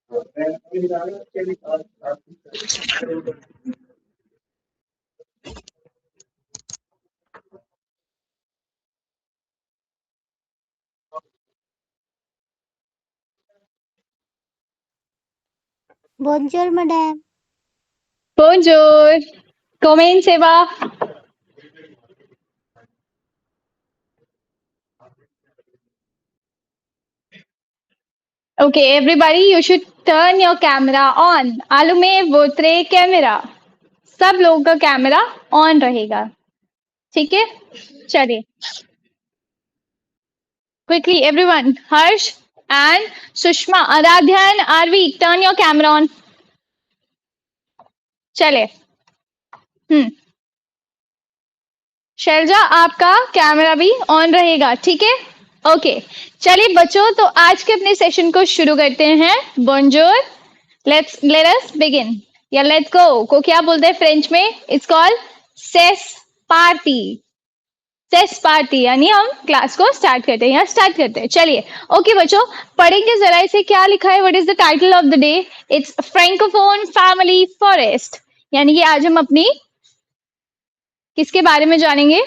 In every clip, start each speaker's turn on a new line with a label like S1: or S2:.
S1: Bonjour, madame.
S2: Bonjour. Come in, Seva. Okay, everybody, you should turn your camera on. आलुमे वोत्रे camera. सब लोगों का कैमरा ऑन रहेगा. ठीक है? चलिए. Quickly, everyone. Harsh and Sushma, Aradhya and Arvi, turn your camera on. चले. शैलजा आपका कैमरा भी ऑन रहेगा. ठीक है? ओके. चलिए बच्चों, तो आज के अपने सेशन को शुरू करते हैं. Bonjour. Let us begin. या लेट्स गो को क्या बोलते हैं फ्रेंच में? इट्स कॉल्ड सेस पार्टी. सेस पार्टी यानी हम क्लास को स्टार्ट करते हैं. यहाँ स्टार्ट करते हैं. चलिए. ओके बच्चों, पढ़ेंगे जरा इसे. क्या लिखा है? What is the title of the day? It's francophone family forest. यानी कि आज हम अपनी किसके बारे में जानेंगे?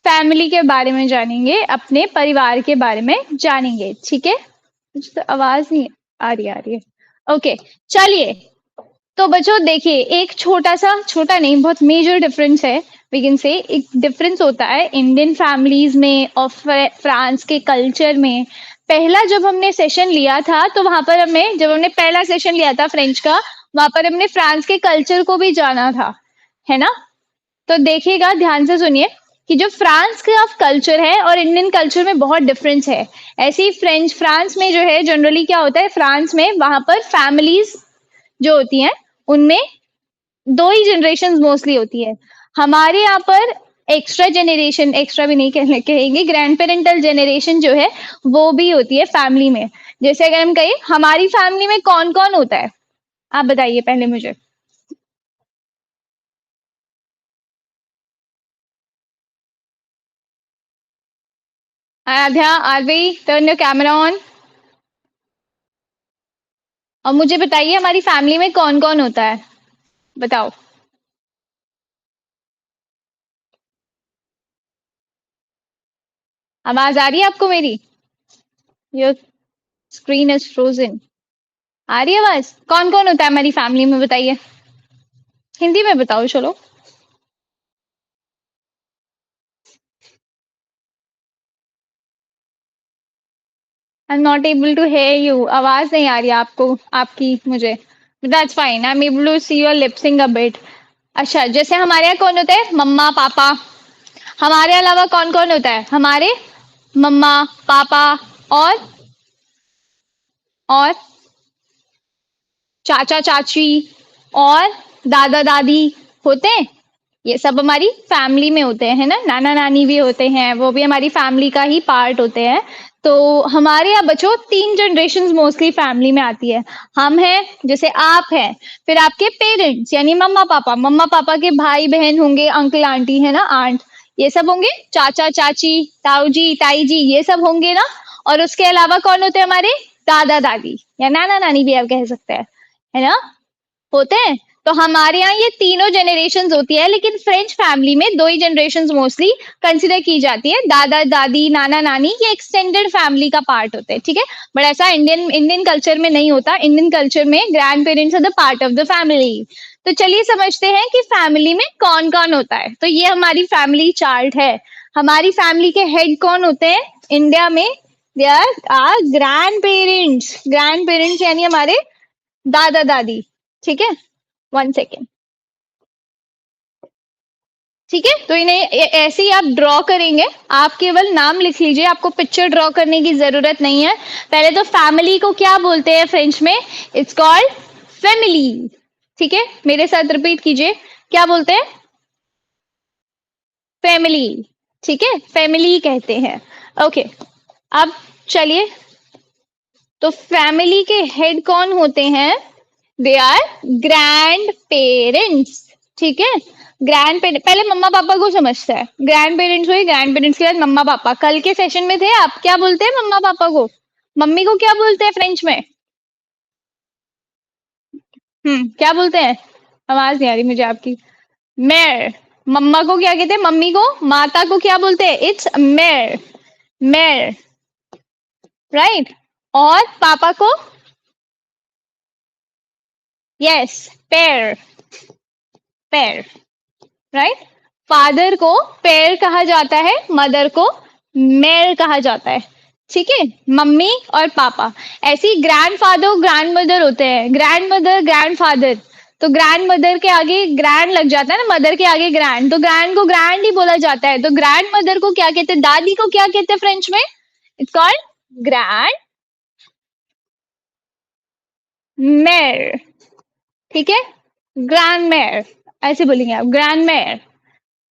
S2: फैमिली के बारे में जानेंगे, अपने परिवार के बारे में जानेंगे. ठीक है? मुझे तो आवाज नहीं आ रही है. ओके. चलिए. तो बच्चों देखिए, एक छोटा नहीं, बहुत मेजर डिफरेंस है. वी कैन से एक डिफरेंस होता है इंडियन फैमिलीज में और फ्रांस के कल्चर में. पहला जब हमने सेशन लिया था तो वहां पर जब हमने पहला सेशन लिया था फ्रेंच का, वहां पर हमने फ्रांस के कल्चर को भी जाना था, है ना? तो देखिएगा, ध्यान से सुनिए कि जो फ्रांस का कल्चर है और इंडियन कल्चर में बहुत डिफरेंस है. ऐसे ही फ्रांस में जो है जनरली क्या होता है, फ्रांस में वहां पर फैमिलीज जो होती हैं उनमें 2 ही जनरेशन मोस्टली होती है. हमारे यहाँ पर एक्स्ट्रा जनरेशन, एक्स्ट्रा भी नहीं कहेंगे, ग्रैंड पेरेंटल जनरेशन जो है वो भी होती है फैमिली में. जैसे अगर हम कहें हमारी फैमिली में कौन कौन होता है, आप बताइए पहले मुझे. Aaradhya, Aarvi, turn your camera on. और मुझे बताइए हमारी फैमिली में कौन कौन होता है, बताओ. आवाज आ रही है आपको मेरी? Your screen is frozen. आ रही है आवाज? कौन कौन होता है हमारी फैमिली में, बताइए. हिंदी में बताओ चलो. I am not able to hear you. आवाज नहीं आ रही है आपको, आपकी मुझे. That's fine, I am able to see your lip sync a bit. अच्छा, जैसे हमारे यहाँ कौन होता है? मम्मा पापा. हमारे अलावा कौन कौन होता है? हमारे मम्मा पापा और चाचा चाची और दादा दादी होते हैं. ये सब हमारी फैमिली में होते हैं, है ना? नाना नानी भी होते हैं, वो भी हमारी फैमिली का ही पार्ट होते हैं. तो हमारे यहाँ बच्चों 3 जनरेशन मोस्टली फैमिली में आती है. हम हैं, जैसे आप हैं, फिर आपके पेरेंट्स यानी मम्मा पापा के भाई बहन होंगे, अंकल आंटी है ना, आंट, ये सब होंगे, चाचा चाची, ताऊ जी ताई जी, ये सब होंगे ना. और उसके अलावा कौन होते हैं हमारे? दादा दादी या नाना नानी भी आप कह सकते हैं, है ना? होते हैं. तो हमारे यहाँ ये तीनों जनरेशन होती है, लेकिन फ्रेंच फैमिली में 2 ही जनरेशन मोस्टली कंसिडर की जाती है. दादा दादी नाना नानी ये एक्सटेंडेड फैमिली का पार्ट होते हैं. ठीक है? बट ऐसा इंडियन कल्चर में नहीं होता. इंडियन कल्चर में grandparents are the part of the family. तो चलिए समझते हैं कि फैमिली में कौन कौन होता है. तो ये हमारी फैमिली चार्ट है. हमारी फैमिली के हेड कौन होते हैं इंडिया में? They are grandparents. Grandparents यानी हमारे दादा दादी. ठीक है? 1 सेकेंड. ठीक है? तो इन्हें ऐसे ही आप ड्रॉ करेंगे. आप केवल नाम लिख लीजिए, आपको पिक्चर ड्रॉ करने की जरूरत नहीं है. पहले तो फैमिली को क्या बोलते हैं फ्रेंच में? It's called family. ठीक है? मेरे साथ रिपीट कीजिए. क्या बोलते हैं? फैमिली. ठीक है? फैमिली कहते हैं. ओके. अब चलिए, तो फैमिली के हेड कौन होते हैं? They are grandparents. ठीक है? ग्रैंड पेरेंट पहले मम्मा पापा को समझता है. ग्रैंड पेरेंट्स हुए, ग्रैंड पेरेंट्स के बाद मम्मा पापा. कल के सेशन में थे आप, क्या बोलते हैं मम्मा पापा को? मम्मी को क्या बोलते हैं फ्रेंच में? क्या बोलते हैं? आवाज नहीं आ रही मुझे आपकी। मेर। मम्मा को क्या कहते हैं? मम्मी को, माता को क्या बोलते हैं? इट्स मेर। मेर। राइट। और पापा को? यस, पेर। पेर। राइट। फादर को पेर कहा जाता है, मदर को मेर कहा जाता है। ठीक है। मम्मी और पापा। ऐसे ही ग्रैंडफादर ग्रैंड मदर होते हैं, ग्रैंड मदर ग्रैंड फादर। तो ग्रैंड मदर के आगे ग्रैंड लग जाता है ना, मदर के आगे ग्रैंड, तो ग्रैंड को ग्रैंड ही बोला जाता है। तो ग्रैंड मदर को क्या कहते हैं? दादी को क्या कहते हैं फ्रेंच में? इट्स कॉल्ड ग्रैंड मेर। ठीक है। ग्रैंड मेर, ऐसे बोलेंगे आप, ग्रैंड मेर।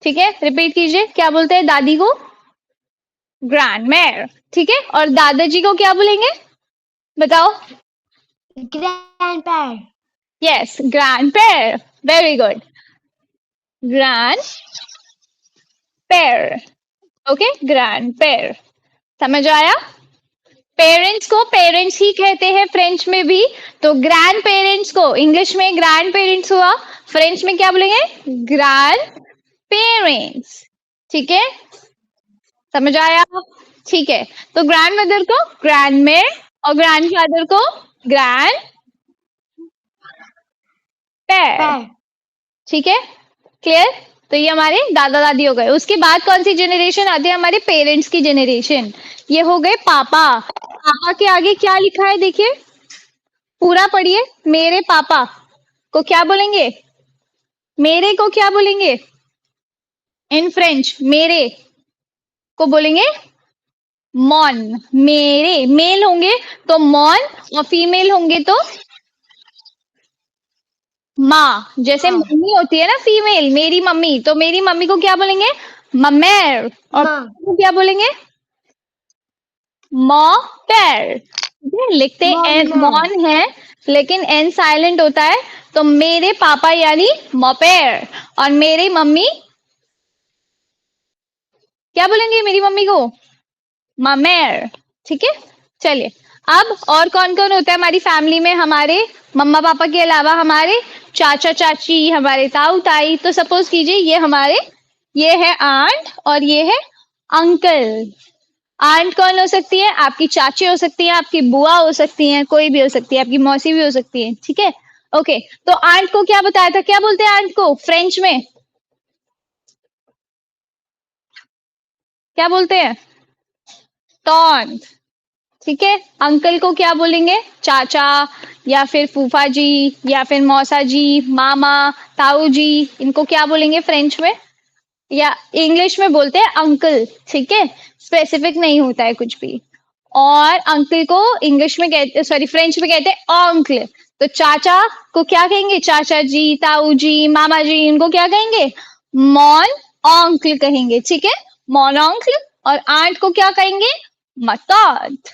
S2: ठीक है, रिपीट कीजिए, क्या बोलते हैं दादी को? ग्रैंड मेर। ठीक है, और दादाजी को क्या बोलेंगे? बताओ।
S1: ग्रैंडपेयर।
S2: यस, ग्रैंड पेर। Very good. ग्रैंड पेर। ओके, ग्रैंड पेर। समझ आया? पेरेंट्स को पेरेंट्स ही कहते हैं फ्रेंच में भी। तो ग्रैंड पेरेंट्स को इंग्लिश में ग्रैंड पेरेंट्स हुआ, फ्रेंच में क्या बोलेंगे? Grandparents. ठीक है, समझ आया? ठीक है, तो ग्रैंड मदर को ग्रैंड मेर और ग्रैंड फादर को ग्रैंड पेर।
S1: पैर।
S2: ठीक है, क्लियर? तो ये हमारे दादा दादी हो गए। उसके बाद कौन सी जनरेशन आती है? हमारे पेरेंट्स की जनरेशन। ये हो गए पापा। पापा के आगे क्या लिखा है देखिए, पूरा पढ़िए। मेरे पापा को क्या बोलेंगे? मेरे को क्या बोलेंगे इन फ्रेंच? मेरे को बोलेंगे मॉन। मेरे मेल होंगे तो मॉन, और फीमेल होंगे तो माँ। जैसे
S1: माँ।
S2: मम्मी होती है ना फीमेल, मेरी मम्मी, तो मेरी मम्मी को क्या बोलेंगे? ममेर। और
S1: माँ।
S2: पापा को क्या बोलेंगे? मॉपेर। ठीक है, लिखते एन
S1: मॉम।
S2: मॉन है, लेकिन एन साइलेंट होता है। तो मेरे पापा यानी मॉपेर, और मेरी मम्मी क्या बोलेंगे मेरी मम्मी को? ममेर। ठीक है, चलिए। अब और कौन कौन होता है हमारी फैमिली में? हमारे मम्मा पापा के अलावा हमारे चाचा चाची, हमारे ताऊ ताई। तो सपोज कीजिए ये हमारे, ये है आंट और ये है अंकल। आंट कौन हो सकती है? आपकी चाची हो सकती है, आपकी बुआ हो सकती है, कोई भी हो सकती है, आपकी मौसी भी हो सकती है। ठीक है, ओके। तो आंट को क्या बताया था? क्या बोलते हैं आंट को फ्रेंच में? क्या बोलते हैं? टॉन्ट। ठीक है, अंकल को क्या बोलेंगे? चाचा, या फिर फूफा जी, या फिर मौसा जी, मामा, ताऊ जी। इनको क्या बोलेंगे फ्रेंच में? या इंग्लिश में बोलते हैं अंकल। ठीक है, स्पेसिफिक नहीं होता है कुछ भी। और अंकल को इंग्लिश में कहते, सॉरी फ्रेंच में कहते हैं ऑन्कल। तो चाचा को क्या कहेंगे? चाचा जी, ताऊ जी, मामा जी, इनको क्या कहेंगे? मॉन ऑन्कल कहेंगे। ठीक है, मॉन ऑन्कल। और आंट को क्या कहेंगे? मतात।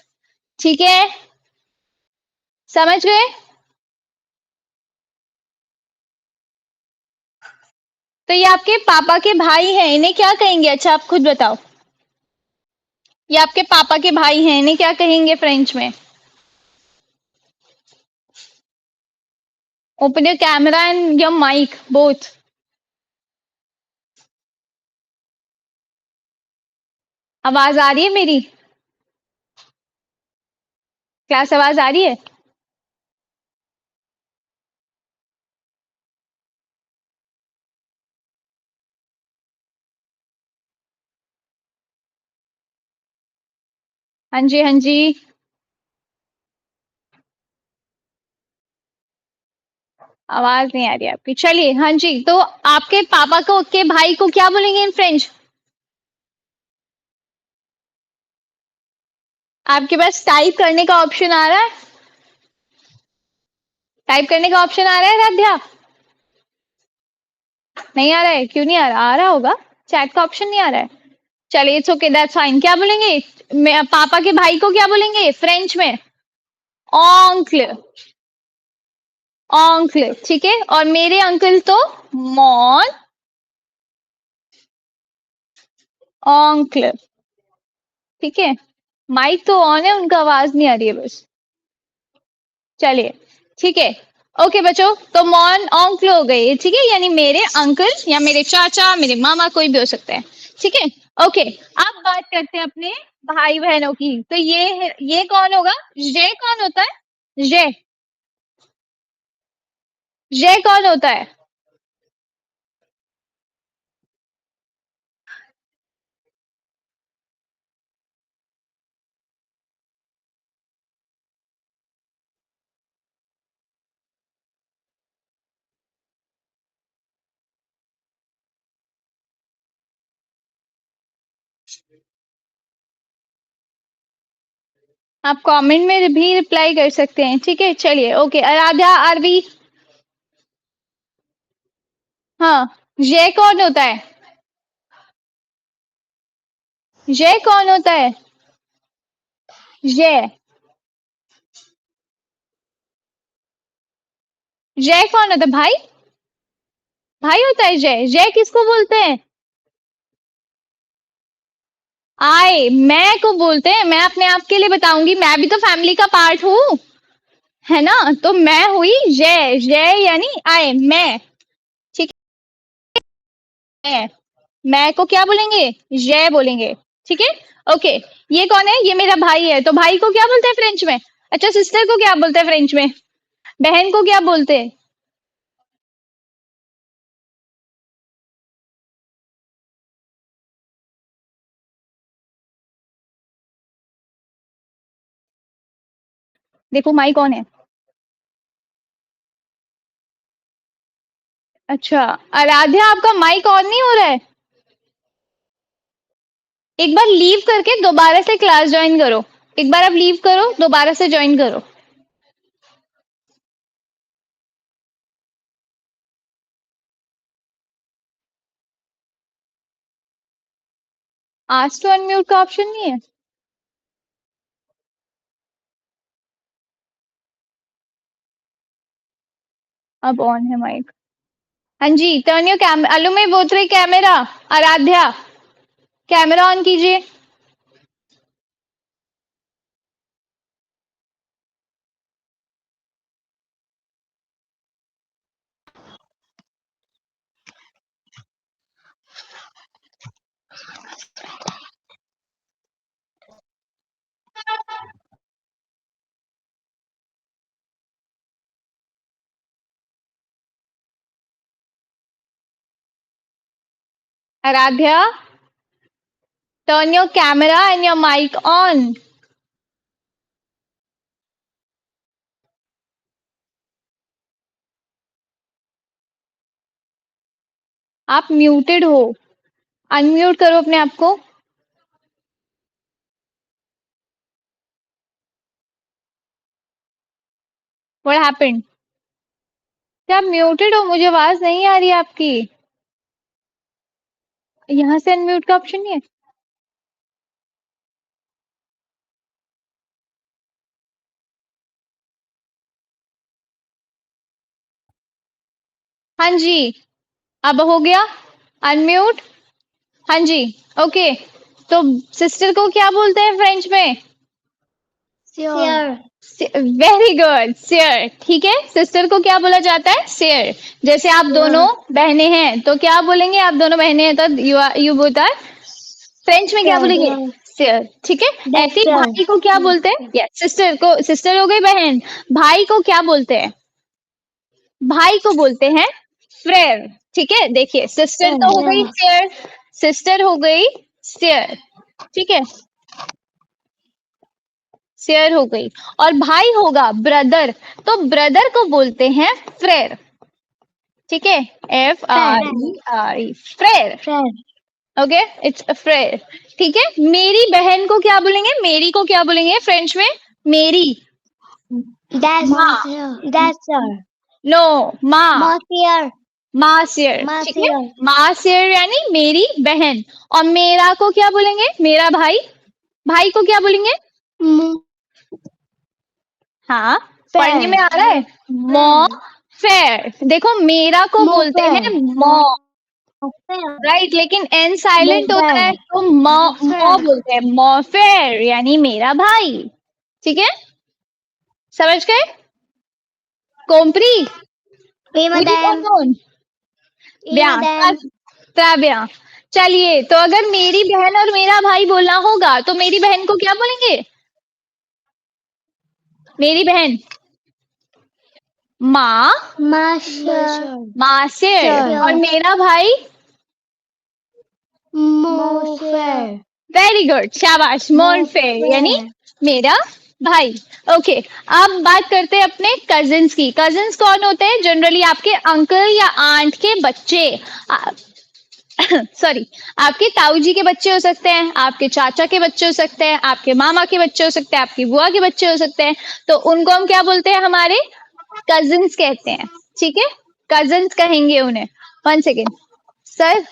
S2: ठीक है, समझ गए? तो ये आपके पापा के भाई हैं, इन्हें क्या कहेंगे? अच्छा आप खुद बताओ। ये आपके पापा के भाई हैं, इन्हें क्या कहेंगे फ्रेंच में? Open your camera and your mic both. आवाज आ रही है मेरी? क्लास आवाज आ रही है? हाँ जी, हाँ जी। आवाज नहीं आ रही है आपकी। चलिए, हाँ जी। तो आपके पापा को के भाई को क्या बोलेंगे इन फ्रेंच? आपके पास टाइप करने का ऑप्शन आ रहा है? टाइप करने का ऑप्शन आ रहा है राध्या? नहीं आ रहा है? क्यों नहीं आ रहा? आ रहा होगा, चैट का ऑप्शन नहीं आ रहा है। चलिए, इट्स ओके, दैट्स फाइन। क्या बोलेंगे? पापा के भाई को क्या बोलेंगे फ्रेंच में? ऑन्क्ल। ऑन्क्ल। ठीक है, और मेरे अंकल तो मॉन ऑन्क्ल। ठीक है, माइक तो ऑन है, उनका आवाज नहीं आ रही है बस। चलिए, ठीक है, ओके बच्चों, तो मॉन ऑन्कल हो गए, ठीक है, यानी मेरे अंकल या मेरे चाचा, मेरे मामा, कोई भी हो सकता है, ठीक है। ओके, अब बात करते हैं अपने भाई बहनों की। तो ये कौन होगा? जे कौन होता है? जे, जे कौन होता है? आप कमेंट में भी रिप्लाई कर सकते हैं, ठीक है। चलिए, ओके, आराध्या, आरवी। हाँ, जे कौन होता है? जे कौन होता है? जे, जय कौन होता है? भाई, भाई होता है जय। जय किसको बोलते हैं? आए, मैं को बोलते हैं। मैं अपने आप के लिए बताऊंगी, मैं भी तो फैमिली का पार्ट हूँ, है ना। तो मैं हुई जय। जय यानी आए, मैं, ठीक है। मैं को क्या बोलेंगे? जय बोलेंगे, ठीक है। ओके, ये कौन है? ये मेरा भाई है। तो भाई को क्या बोलते हैं फ्रेंच में? अच्छा, सिस्टर को क्या बोलते हैं फ्रेंच में? बहन को क्या बोलते हैं? देखो माई कौन है। अच्छा, आराध्या, आपका माइक ऑन नहीं हो रहा है। एक बार लीव करके दोबारा से क्लास ज्वाइन करो। एक बार आप लीव करो, दोबारा से ज्वाइन करो। आज तो अनम्यूट का ऑप्शन नहीं है। अब ऑन है माइक। हाँ जी, टर्न योर कैमरा, अलुमे बोथरे कैमरा। आराध्या, कैमरा ऑन कीजिए। Aradhya, turn your camera and your mic on. आप म्यूटेड हो, अनम्यूट करो अपने आप को। What happened? क्या आप म्यूटेड हो? मुझे आवाज नहीं आ रही है आपकी। यहाँ से अनम्यूट का ऑप्शन नहीं है। हाँ जी, अब हो गया अनम्यूट। हाँ जी, ओके। तो सिस्टर को क्या बोलते हैं फ्रेंच में?
S1: Sure.
S2: वेरी गुड, सियर, ठीक है। सिस्टर को क्या बोला जाता है? सियर। जैसे आप दोनों बहनें हैं, तो क्या बोलेंगे? आप दोनों बहनें हैं तो यू बोथ आर, फ्रेंच में क्या
S1: Sure.
S2: बोलेंगे? सियर, ठीक है।
S1: That's
S2: ऐसे ही
S1: sure.
S2: भाई को क्या बोलते हैं? यस, सिस्टर को, सिस्टर हो गई बहन। भाई को क्या बोलते हैं? भाई को बोलते हैं फ्रेयर, ठीक है। देखिए, सिस्टर तो हो गई सियर, सिस्टर हो गई सियर, ठीक है, सियर हो गई। और भाई होगा ब्रदर, तो ब्रदर को बोलते हैं फ्रेयर, ठीक है। F R
S1: Fair.
S2: E R E, Frere.
S1: Fair.
S2: Okay, it's a Frere, ठीक है। मेरी बहन को क्या बोलेंगे? मेरी को क्या बोलेंगे फ्रेंच में? मेरी,
S1: That's
S2: माँ,
S1: that's sir.
S2: नो, माँ,
S1: Monsieur.
S2: मासियर, ठीक है।
S1: Monsieur.
S2: मासियर यानी मेरी बहन। और मेरा को क्या बोलेंगे? मेरा भाई, भाई को क्या बोलेंगे?
S1: Mon
S2: हाँ, पढ़ने में
S1: frère.
S2: आ रहा है। मॉ फेयर। देखो, मेरा को
S1: Mon
S2: बोलते
S1: frère.
S2: हैं मॉ,
S1: Mon frère.
S2: राइट, लेकिन एन
S1: Mon
S2: साइलेंट होता है
S1: frère.
S2: तो मॉ,
S1: Mon
S2: मॉ
S1: frère.
S2: बोलते हैं, मॉ फेयर यानी मेरा भाई, ठीक है। समझ गए? कोम्प्री,
S1: Uma them.
S2: Unicorn,
S1: Uma them.
S2: त्राव्या। चलिए, तो अगर मेरी बहन और मेरा भाई बोलना होगा तो मेरी बहन को क्या बोलेंगे? मेरी बहन माँ,
S1: Masha.
S2: मासिर, और
S1: Sure.
S2: मेरा भाई
S1: Mofer.
S2: वेरी गुड, शाबाश, मोरफे यानी
S1: Mofer.
S2: मेरा भाई। ओके, अब बात करते हैं अपने कजिन्स की। कजिन्स कौन होते हैं? जनरली आपके अंकल या आंट के बच्चे। सॉरी, आपके ताऊ जी के बच्चे हो सकते हैं, आपके चाचा के बच्चे हो सकते हैं, आपके मामा के बच्चे हो सकते हैं, आपकी बुआ के बच्चे हो सकते हैं। तो उनको हम क्या बोलते हैं? हमारे कजिन्स कहते हैं। ठीक है, कजिन्स कहेंगे उन्हें। One second sir.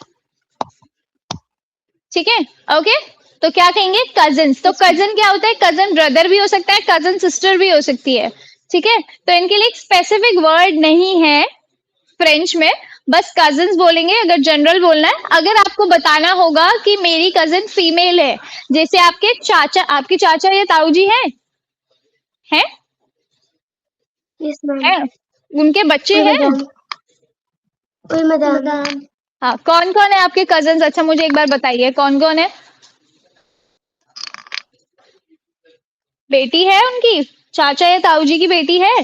S2: ठीक है, ओके। तो क्या कहेंगे? कजिन्स। तो कजिन क्या होता है? कजिन ब्रदर भी हो सकता है, कजिन सिस्टर भी हो सकती है। ठीक है, तो इनके लिए एक स्पेसिफिक वर्ड नहीं है फ्रेंच में, बस कजिन्स बोलेंगे अगर जनरल बोलना है। अगर आपको बताना होगा कि मेरी कजिन फीमेल है, जैसे आपके चाचा या ताऊ जी हैं
S1: Yes, ma'am.
S2: हैं उनके बच्चे
S1: Uma
S2: हैं।
S1: them. Madam.
S2: हाँ, कौन कौन है आपके कजिन्स? अच्छा, मुझे एक बार बताइए कौन कौन है। बेटी है उनकी? चाचा या ताऊ जी की बेटी है?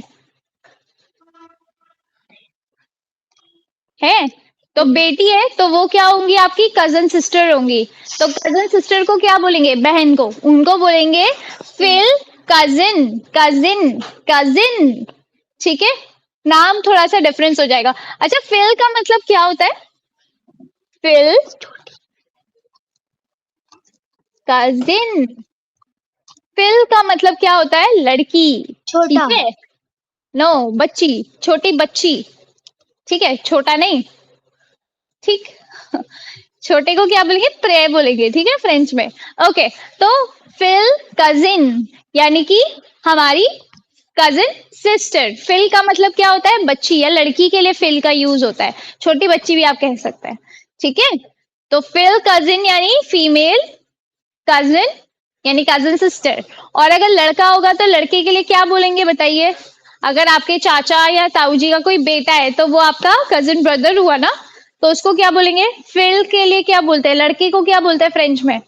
S2: तो बेटी है तो वो क्या होंगी? आपकी कजन सिस्टर होंगी। तो कजन सिस्टर को क्या बोलेंगे? बहन को। उनको बोलेंगे फिल कजिन, कजिन, कजिन। ठीक है, नाम थोड़ा सा डिफरेंस हो जाएगा। अच्छा, फिल का मतलब क्या होता है? फिल कजिन, फिल का मतलब क्या होता है? लड़की। ठीक
S1: Chota.
S2: है, नो, बच्ची, छोटी बच्ची। ठीक है, छोटा नहीं। ठीक, छोटे को क्या बोलेंगे? प्रे बोलेंगे। ठीक है, फ्रेंच में। ओके, तो फिल कजिन यानी कि हमारी कजिन सिस्टर। फिल का मतलब क्या होता है? बच्ची या लड़की के लिए फिल का यूज होता है, छोटी बच्ची भी आप कह सकते हैं। ठीक है, तो फिल कजिन यानी फीमेल, कजिन यानी कजिन सिस्टर। और अगर लड़का होगा तो लड़के के लिए क्या बोलेंगे बताइए? अगर आपके चाचा या ताऊ जी का कोई बेटा है तो वो आपका कजिन ब्रदर हुआ ना, तो उसको क्या बोलेंगे? फिल के लिए क्या बोलते हैं? लड़के को क्या बोलते हैं फ्रेंच में?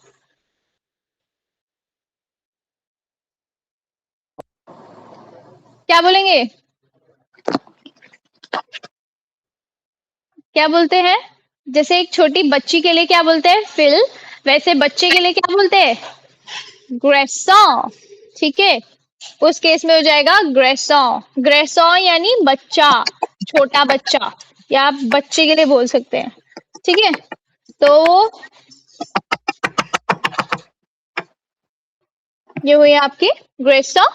S2: क्या बोलेंगे? क्या बोलते हैं? जैसे एक छोटी बच्ची के लिए क्या बोलते हैं? फिल। वैसे बच्चे के लिए क्या बोलते हैं? ग्रेसॉ। ठीक है, उस केस में हो जाएगा ग्रेसॉ। ग्रेसॉ यानी बच्चा, छोटा बच्चा, या आप बच्चे के लिए बोल सकते हैं। ठीक है, तो ये हुई आपकी ग्रेसॉ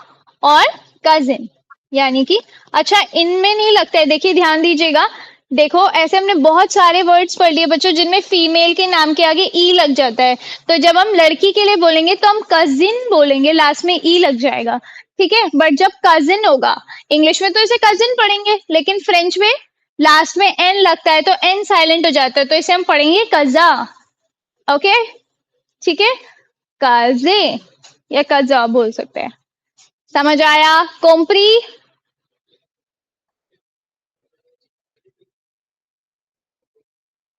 S2: और कजिन यानी कि। अच्छा, इनमें नहीं लगता है, देखिए ध्यान दीजिएगा। देखो, ऐसे हमने बहुत सारे वर्ड्स पढ़ लिए बच्चों जिनमें फीमेल के नाम के आगे ई लग जाता है। तो जब हम लड़की के लिए बोलेंगे तो हम कजिन बोलेंगे, लास्ट में ई लग जाएगा। ठीक है, बट जब कजिन होगा, इंग्लिश में तो इसे कजिन पढ़ेंगे, लेकिन फ्रेंच में लास्ट में एन लगता है तो एन साइलेंट हो जाता है, तो इसे हम पढ़ेंगे कजा। ओके, ठीक है, काजे या कजा बोल सकते हैं। समझ आया? कोम्प्री?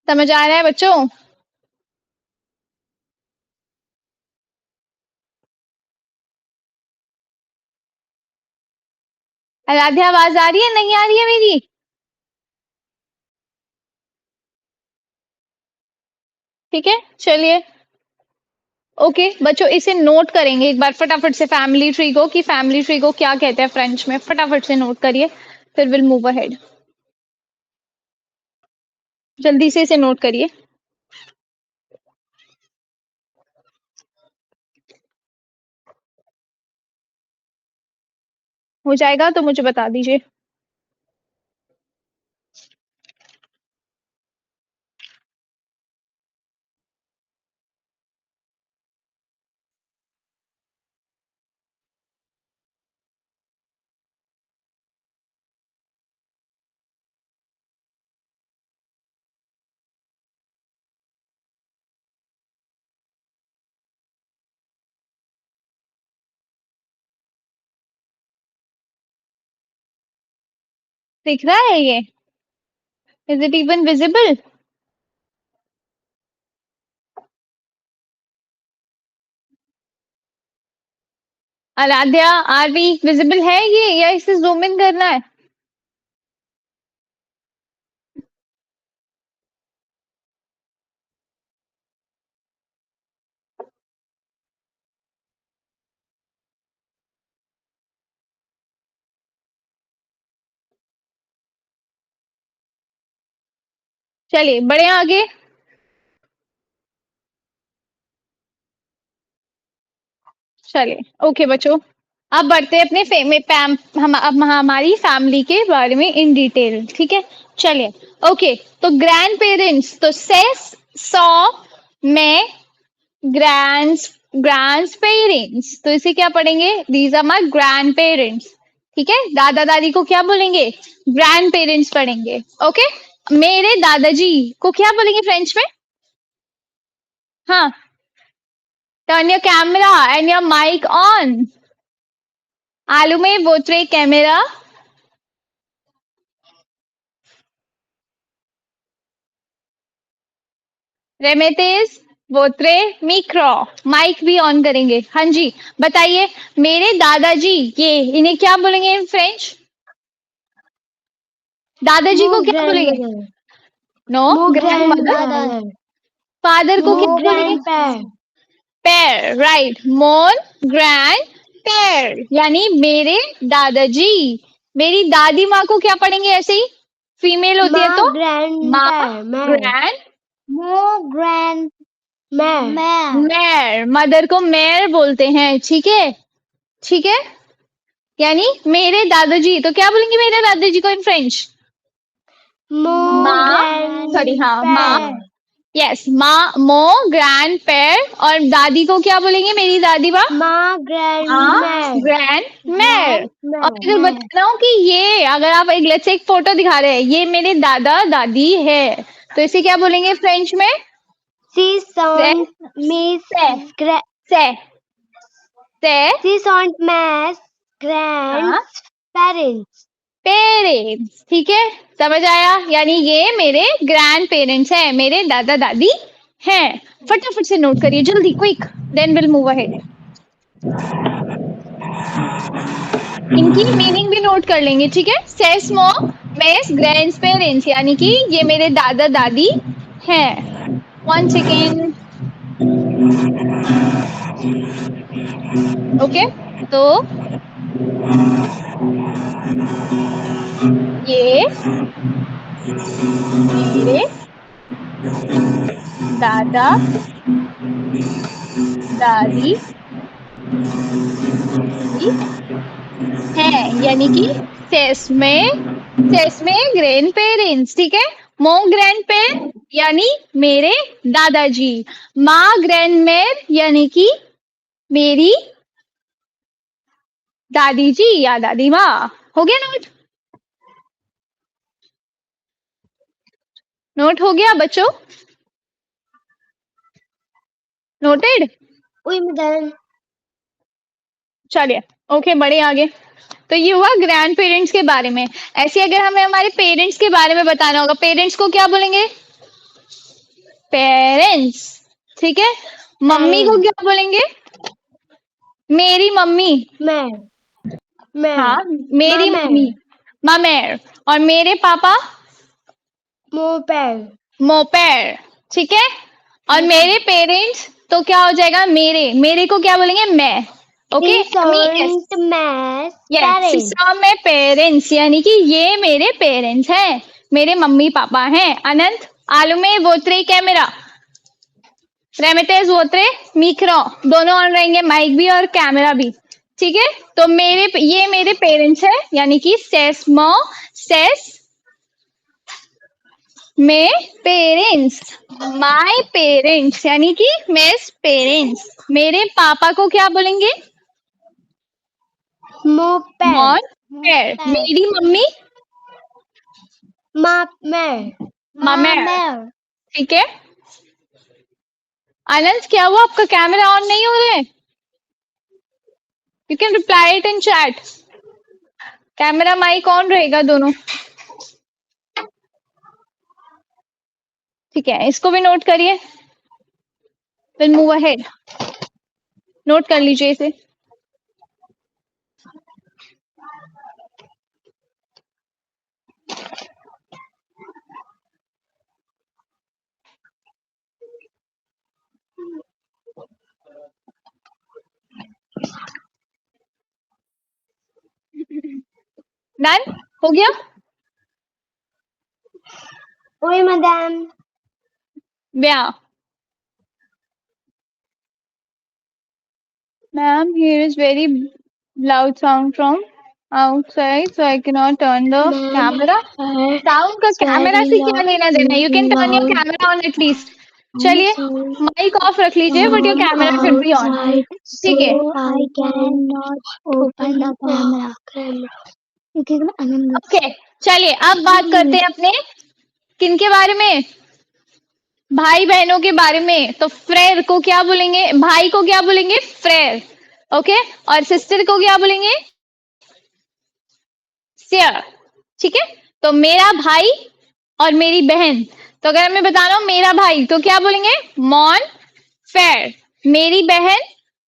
S2: समझ आ रहा है बच्चों? आराध्या, आवाज आ रही है? नहीं आ रही है मेरी? ठीक है, चलिए। ओके बच्चों, इसे नोट करेंगे एक बार फटाफट से फैमिली ट्री को, कि फैमिली ट्री को क्या कहते हैं फ्रेंच में। फटाफट से नोट करिए, फिर विल मूव अहेड। जल्दी से इसे नोट करिए। हो जाएगा तो मुझे बता दीजिए। दिख रहा है ये? Is it even visible? Aaradhya, are we visible है ये या इसे जूम इन करना है? चलिए बढ़े आगे। चलिए ओके बच्चों, अब बढ़ते हैं अपने अब हमारी फैमिली के बारे में इन डिटेल, ठीक है? चलिए ओके, तो ग्रैंड पेरेंट्स, तो सेस, सॉ, मैं, ग्रैंड ग्रैंड पेरेंट्स, तो इसे क्या पढ़ेंगे? These are my grandparents, ठीक है? दादा दादी को क्या बोलेंगे? ग्रैंड पेरेंट्स पढ़ेंगे, ओके? मेरे दादाजी को क्या बोलेंगे फ्रेंच में? हाँ, turn your camera and your mic on. Alume votre camera. रेमेतेज वोत्रे मिक्रो, माइक भी ऑन करेंगे। हाँ जी, बताइए मेरे दादाजी, ये इन्हें क्या बोलेंगे इन फ्रेंच? दादाजी को
S1: More
S2: क्या बोलेंगे?
S1: grandmother.
S2: No,
S1: More
S2: grandmother.
S1: grandfather.
S2: Father को क्या
S1: More
S2: बोलेंगे?
S1: grandpa.
S2: पेर, राइट, मोर ग्रैंड पेर, यानी मेरे दादाजी। मेरी दादी माँ को क्या पढ़ेंगे ऐसे ही? फीमेल होती है तो
S1: Ma
S2: माँ,
S1: grandpa. Ma.
S2: Grand,
S1: More grand. Ma.
S2: मैर, मदर को मैर बोलते हैं, ठीक है? ठीक है, यानी मेरे दादाजी, तो क्या बोलेंगे मेरे दादाजी को इन फ्रेंच?
S1: More
S2: माँ, सॉरी, हाँ, माँ,
S1: grandpa.
S2: यस, माँ, मो ग्रैंड पेर। और दादी को क्या बोलेंगे मेरी दादी माँ?
S1: Ma grandma.
S2: ग्रैंड मैर। और
S1: Grandma.
S2: अगर बता रहा हूँ कि ये, अगर आप एक लेट्स से एक फोटो दिखा रहे हैं, ये मेरे दादा दादी है, तो इसे क्या बोलेंगे फ्रेंच में?
S1: She
S2: से,
S1: sound Miss
S2: से, से, से,
S1: She sound Miss
S2: हाँ,
S1: grandparents.
S2: पेरेंट्स, ठीक है? समझ आया? यानी ये मेरे ग्रैंड पेरेंट्स हैं, मेरे दादा दादी हैं। फटाफट से नोट करिए, जल्दी, quick, then will move ahead. इनकी मीनिंग भी नोट कर लेंगे, ठीक है? सेस मो मेस ग्रैंड पेरेंट्स, यानी कि ये मेरे दादा दादी हैं। 1 सेकेंड, ओके? तो ये मेरे दादा दादी हैं, यानी कि सेस में ग्रैंड पेरेंट्स, ठीक है? मो ग्रैंड पेर यानी मेरे दादाजी, माँ ग्रैंड मेर यानी कि मेरी दादी जी या दादी माँ। हो गया नोट? नोट हो गया बच्चों? नोटेड?
S1: Oui, madame.
S2: चलिए ओके, बढ़े आगे। तो ये हुआ ग्रैंड पेरेंट्स के बारे में। ऐसे अगर हमें हमारे पेरेंट्स के बारे में बताना होगा, पेरेंट्स को क्या बोलेंगे? पेरेंट्स, ठीक है? मम्मी को क्या बोलेंगे? मेरी मम्मी।
S1: मैं
S2: हाँ, मेरी मम्मी, ममेर। और मेरे पापा?
S1: मोपेर
S2: मोपेर, ठीक है? और मेरे पेरेंट्स तो क्या हो जाएगा? मेरे को क्या बोलेंगे? मैं, ओके? मैं पेरेंट्स, यानी कि ये मेरे पेरेंट्स हैं, मेरे मम्मी पापा हैं। अनंत, आलू में वोत्रे कैमरा, रेमेतेज वोत्रे मिक्रो, दोनों ऑन रहेंगे, माइक भी और कैमरा भी, ठीक है? तो ये मेरे पेरेंट्स है, यानी कि सेस में पेरेंट्स, माय पेरेंट्स, यानी कि मेस पेरेंट्स। मेरे पापा को क्या बोलेंगे?
S1: मोपेर
S2: मेरी मम्मी?
S1: मामेर
S2: ठीक है? अनंत, क्या हुआ? आपका कैमरा ऑन नहीं हो रहा है? You can reply it in chat. Camera mic on रहेगा दोनों। ठीक है, इसको भी नोट करिए। विल मूव अहेड, नोट कर लीजिए इसे। डन हो गया?
S1: Oui, madame.
S2: Yeah. Ma'am, here is very loud sound from outside, so I cannot turn the
S1: Ma'am,
S2: camera. Sound का
S1: it's
S2: कैमरा
S1: very
S2: से क्या लेना देना? You can turn your
S1: loud
S2: camera on at least. चलिए,
S1: outside.
S2: Mic off रख लीजिए, but your camera should be on.
S1: Outside,
S2: ठीक है,
S1: so I cannot open the camera.
S2: Okay. चलिए, अब बात करते हैं अपने किनके बारे में? भाई बहनों के बारे में। तो फ्रेयर को क्या बोलेंगे? भाई को क्या बोलेंगे? फ्रेयर। ओके, और सिस्टर को क्या बोलेंगे? सियर। ठीक है, तो मेरा भाई और मेरी बहन। तो अगर हमें बताना हो मेरा भाई तो क्या बोलेंगे? मॉन फेयर। मेरी बहन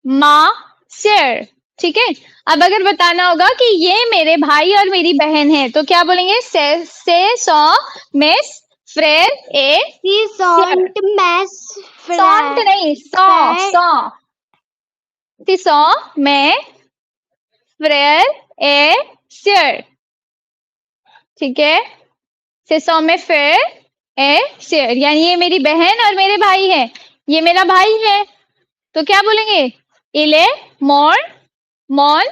S2: मा सियर। ठीक है, अब अगर बताना होगा कि ये मेरे भाई और मेरी बहन है तो क्या बोलेंगे? से सॉ मिस फ्रेयर ए
S1: She
S2: सियर।
S1: don't mess
S2: सॉन्ट
S1: flat.
S2: नहीं, सॉ सॉ सॉ मैं फ्रेयर ए सियर। ठीक है, से सॉ में फिर ए शेयर, यानी ये मेरी बहन और मेरे भाई है। ये मेरा भाई है तो क्या बोलेंगे? इले मोर मॉन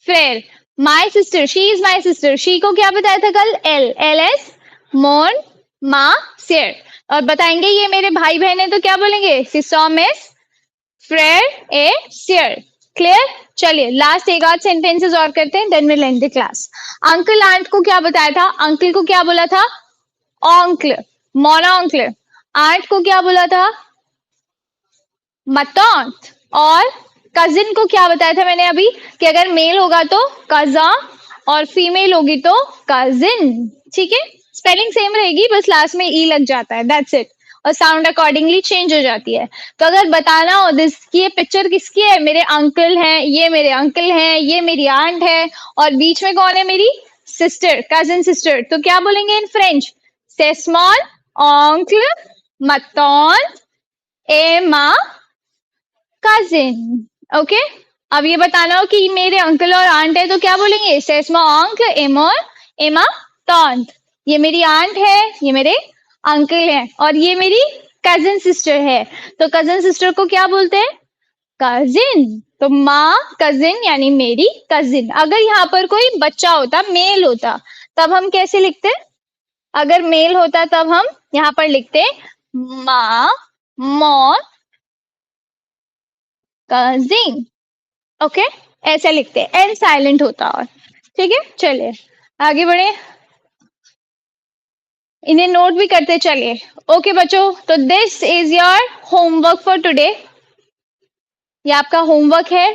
S2: फ्रेर। My sister, she is my sister. She को क्या बताया था कल? एल एल एस मोन मा शेयर। और बताएंगे ये मेरे भाई बहन है तो क्या बोलेंगे? सिसोमिस फ्रेर ए शेयर। क्लियर? चलिए, लास्ट एक आध सेंटेंसेस और करते हैं, then will end the class. Uncle aunt को क्या बताया था? अंकल को क्या बोला था? ऑन्क्ल, मोनोंक्ल। आंट को क्या बोला था? मतौंत। और कजिन को क्या बताया था मैंने अभी कि अगर मेल होगा तो कजा और फीमेल होगी तो कजिन। ठीक है, स्पेलिंग सेम रहेगी, बस लास्ट में ई लग जाता है, दैट्स इट। और साउंड अकॉर्डिंगली चेंज हो जाती है। तो अगर बताना हो दिस की ये पिक्चर किसकी है? मेरे अंकल हैं, ये मेरे अंकल हैं, ये मेरी आंट है, और बीच में कौन है? मेरी सिस्टर, कजिन सिस्टर। तो क्या बोलेंगे इन फ्रेंच? से small oncle, ma tante et ma cousin. Okay, अब ये बताना हो कि मेरे अंकल और आंट है तो क्या बोलेंगे? सेस्मा ऑन्क एमोर एमा टॉन्ट। ये मेरी आंट है, ये मेरे अंकल है, और ये मेरी कजिन सिस्टर है। तो कजिन सिस्टर को क्या बोलते हैं? कजिन। तो माँ कजिन यानी मेरी कजिन। अगर यहाँ पर कोई बच्चा होता, मेल होता, तब हम कैसे लिखते? अगर मेल होता तब हम यहाँ पर लिखते मा मॉन कजिन। ओके, ऐसे लिखते, एन साइलेंट होता। और ठीक है, चलिए आगे बढ़े, इन्हें नोट भी करते चलिए। ओके बच्चों, तो this is your homework for today. ये आपका होमवर्क है।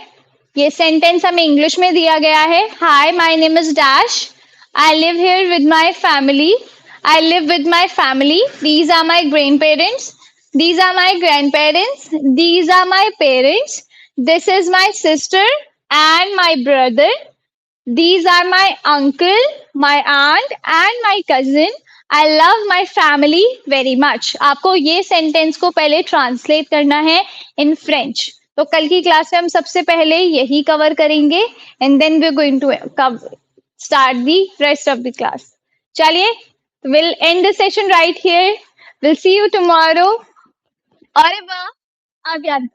S2: ये सेंटेंस हमें इंग्लिश में दिया गया है। Hi, my name is dash, I live here with my family, I live with my family. These are my grandparents. These are my grandparents. These are my parents. This is my sister and my brother. These are my uncle, my aunt and my cousin. I love my family very much. आपको ये sentence को पहले translate करना है in French. तो कल की class में हम सबसे पहले यही कवर करेंगे, and then we are going to start the rest of the class. चलिए, we'll end the session right here. We'll see you tomorrow. अरे वाह, आप याद